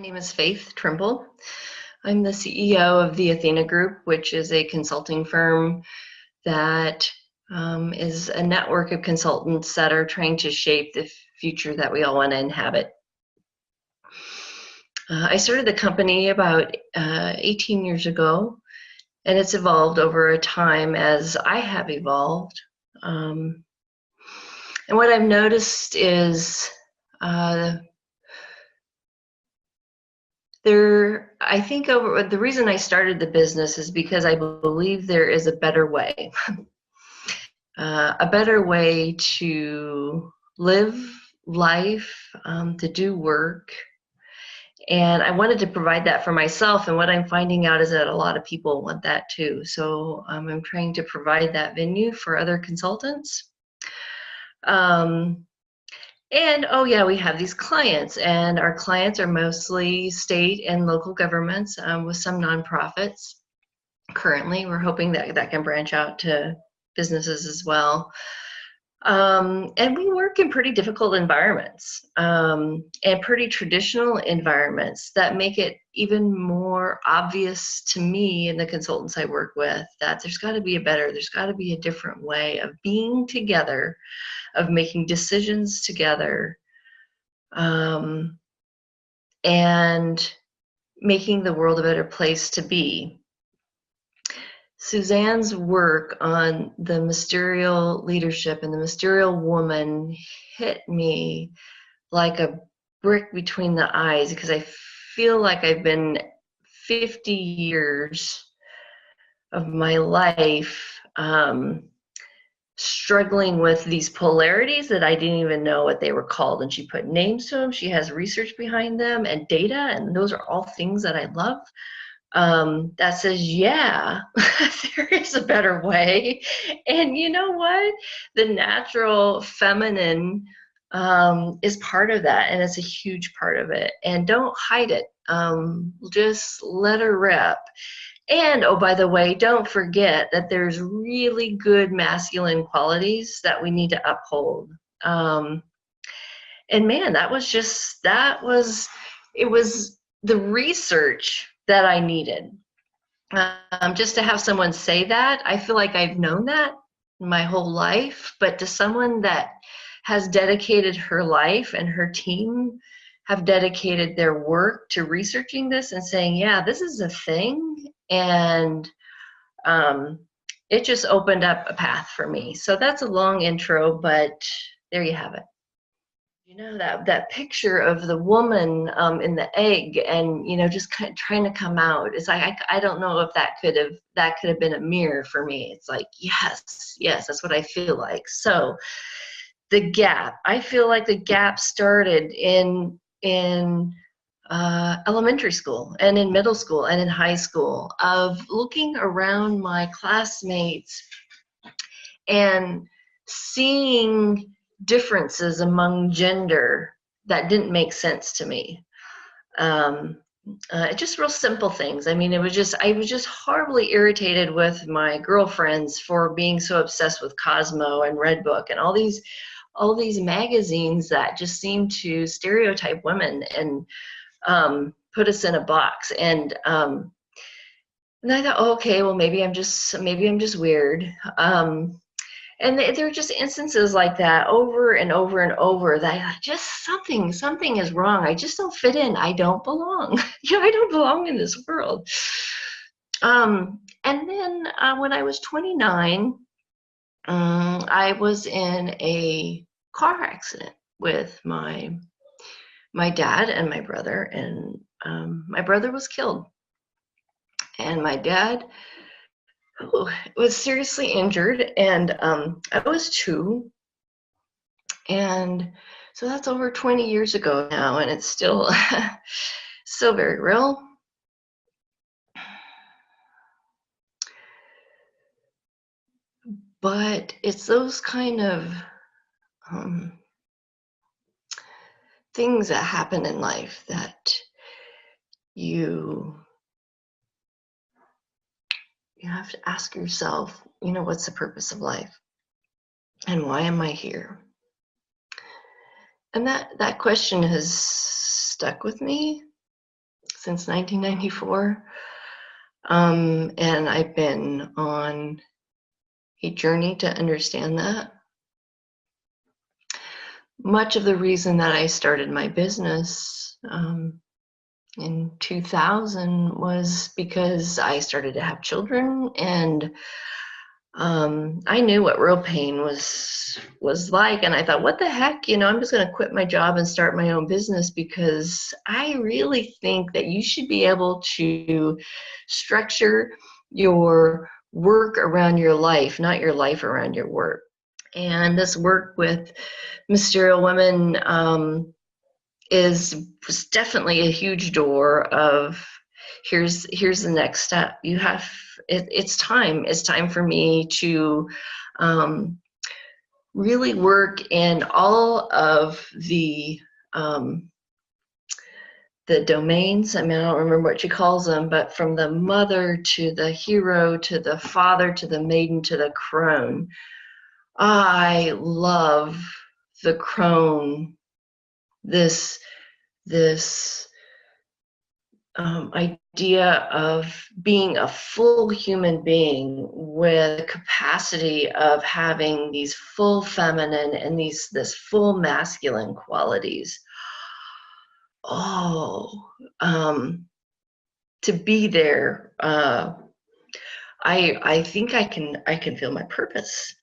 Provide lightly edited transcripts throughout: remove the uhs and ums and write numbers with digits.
name is Faith Trimble. I'm the CEO of the Athena Group, which is a consulting firm that is a network of consultants that are trying to shape the future that we all want to inhabit. I started the company about 18 years ago, and it's evolved over a time as I have evolved. And what I've noticed is I think the reason I started the business is because I believe there is a better way, a better way to live life, to do work. And I wanted to provide that for myself. And what I'm finding out is that a lot of people want that too. So I'm trying to provide that venue for other consultants. And oh yeah, we have these clients, and our clients are mostly state and local governments with some nonprofits. Currently, we're hoping that that can branch out to businesses as well. And we work in pretty difficult environments and pretty traditional environments that make it even more obvious to me and the consultants I work with that there's got to be a different way of being together, of making decisions together, and making the world a better place to be. Suzanne's work on the Mysterial Leadership and the Mysterial Woman hit me like a brick between the eyes, because I feel like I've been 50 years of my life struggling with these polarities that I didn't even know what they were called. And she put names to them. She has research behind them and data, and those are all things that I love. That says, yeah, there is a better way. And you know what? The natural feminine is part of that, and it's a huge part of it. And don't hide it. Just let her rip. And oh, by the way, don't forget that there's really good masculine qualities that we need to uphold. And man, it was the research that I needed. Just to have someone say that, I feel like I've known that my whole life, but to someone that has dedicated her life and her team have dedicated their work to researching this and saying, yeah, this is a thing. And it just opened up a path for me. So that's a long intro, but there you have it. You know, that picture of the woman in the egg, and you know, just kind of trying to come out. It's like I don't know if that could have been a mirror for me. It's like yes, that's what I feel like. So the gap. I feel like the gap started in elementary school and in middle school and in high school, of looking around my classmates and seeing differences among gender that didn't make sense to me. Just real simple things. I mean, I was just horribly irritated with my girlfriends for being so obsessed with Cosmo and Redbook and all these magazines that just seem to stereotype women and put us in a box. And I thought, oh, okay, well, maybe I'm just weird. And there are just instances like that over and over and over that just something is wrong. I just don't fit in. I don't belong. I don't belong in this world. And then when I was 29, I was in a car accident with my dad and my brother, and my brother was killed, and my dad was seriously injured, and I was 2, and so that's over 20 years ago now, and it's still very real. But it's those kind of things that happen in life that you have to ask yourself, what's the purpose of life? And why am I here? And that question has stuck with me since 1994. And I've been on a journey to understand that. Much of the reason that I started my business in 2000 was because I started to have children, and I knew what real pain was like, and I thought, what the heck, I'm just going to quit my job and start my own business, because I really think that you should be able to structure your work around your life, not your life around your work. And this work with Mysterial Women was definitely a huge door of here's the next step. It's time for me to really work in all of the domains. I mean, I don't remember what she calls them, but from the mother to the hero to the father to the maiden to the crone. I love the crone, this idea of being a full human being with capacity of having these full feminine and this full masculine qualities. To be there, I think I can feel my purpose.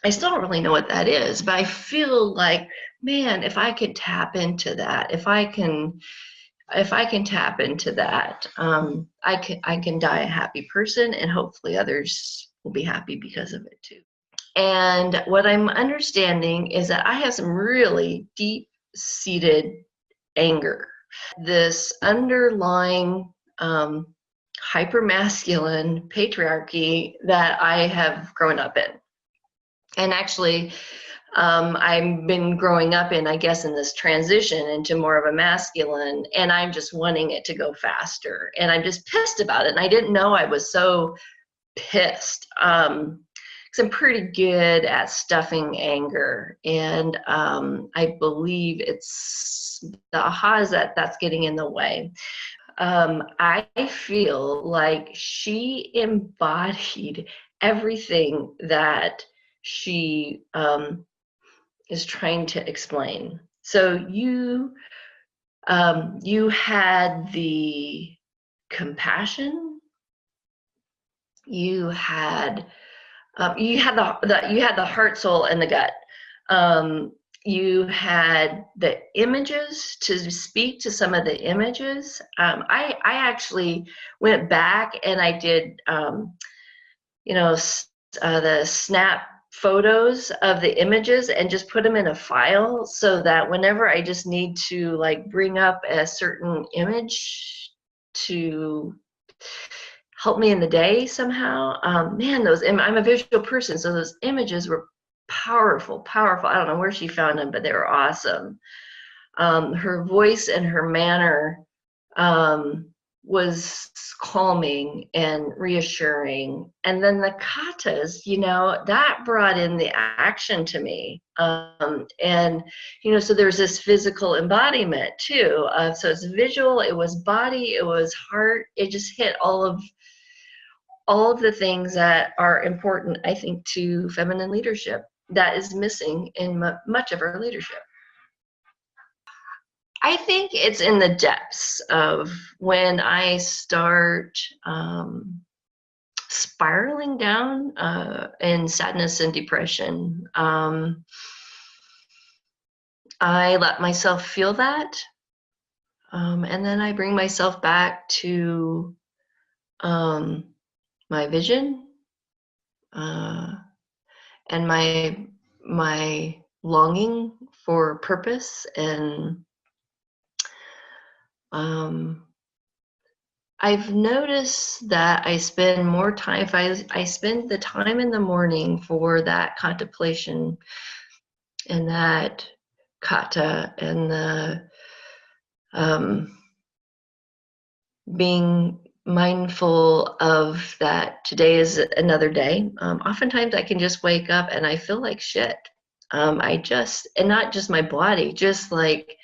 I still don't really know what that is, but I feel like, man, if I could tap into that, if I can tap into that, I can die a happy person, and hopefully others will be happy because of it too. And what I'm understanding is that I have some really deep-seated anger, this underlying hyper-masculine patriarchy that I have grown up in. And actually, I've been growing up in, I guess, in this transition into more of a masculine, and I'm just wanting it to go faster. And I'm just pissed about it. And I didn't know I was so pissed. Because I'm pretty good at stuffing anger. And I believe it's the aha is that's getting in the way. I feel like she embodied everything that she is trying to explain. So you had the compassion, you had the heart, soul, and the gut. You had the images to speak to some of the images. I actually went back and I did the snap photos of the images and just put them in a file, so that whenever I just need to like bring up a certain image to help me in the day somehow, man, I'm a visual person, so those images were powerful. I don't know where she found them, but they were awesome. Her voice and her manner was calming and reassuring. And then the katas, that brought in the action to me. And, so there's this physical embodiment too. So it's visual, it was body, it was heart. It just hit all of the things that are important, I think, to feminine leadership that is missing in much of our leadership. I think it's in the depths of when I start spiraling down in sadness and depression. I let myself feel that, and then I bring myself back to my vision and my longing for purpose. And I've noticed that I spend more time, if I spend the time in the morning for that contemplation and that kata and the being mindful of that today is another day. Oftentimes I can just wake up and I feel like shit. And not just my body, just like,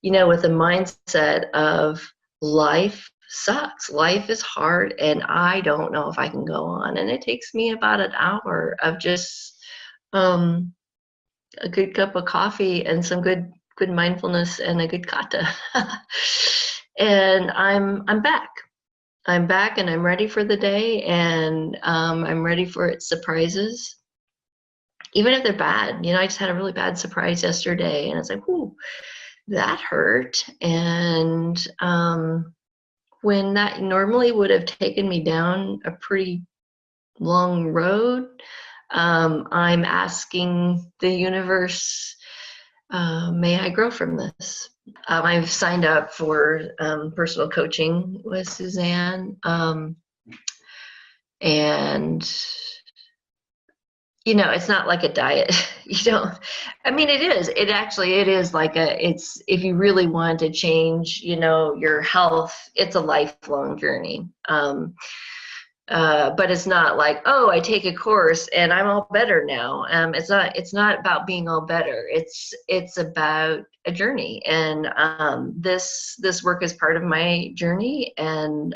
with a mindset of, life sucks. Life is hard, and I don't know if I can go on. And it takes me about an hour of just a good cup of coffee and some good mindfulness and a good kata. And I'm back. I'm back, and I'm ready for the day, and I'm ready for its surprises, even if they're bad. I just had a really bad surprise yesterday, and it's like, ooh, that hurt. And when that normally would have taken me down a pretty long road, I'm asking the universe, may I grow from this? I've signed up for personal coaching with Suzanne, and it's not like a diet. It is like it's, if you really want to change, your health, it's a lifelong journey. But it's not like, oh, I take a course and I'm all better now. It's not about being all better. It's about a journey. And this work is part of my journey. And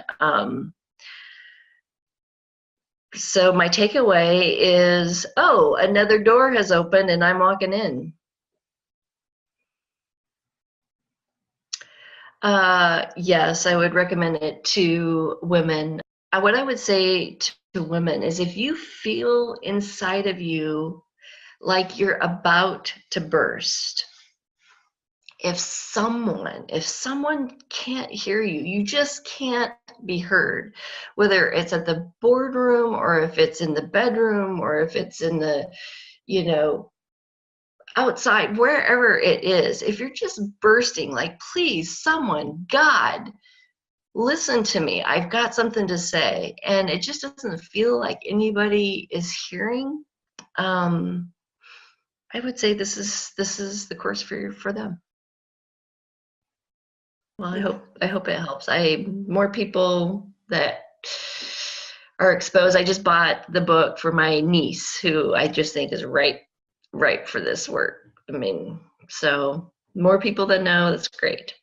so my takeaway is, oh, another door has opened and I'm walking in. Yes, I would recommend it to women. What I would say to women is, if you feel inside of you like you're about to burst, if someone can't hear you, you just can't be heard, whether it's at the boardroom or if it's in the bedroom or if it's in the, outside, wherever it is, if you're just bursting, like, please, someone, God, listen to me, I've got something to say, and it just doesn't feel like anybody is hearing, I would say this is the course for them. Well, I hope it helps. More people that are exposed. I just bought the book for my niece, who I just think is right for this work. So more people that know, that's great.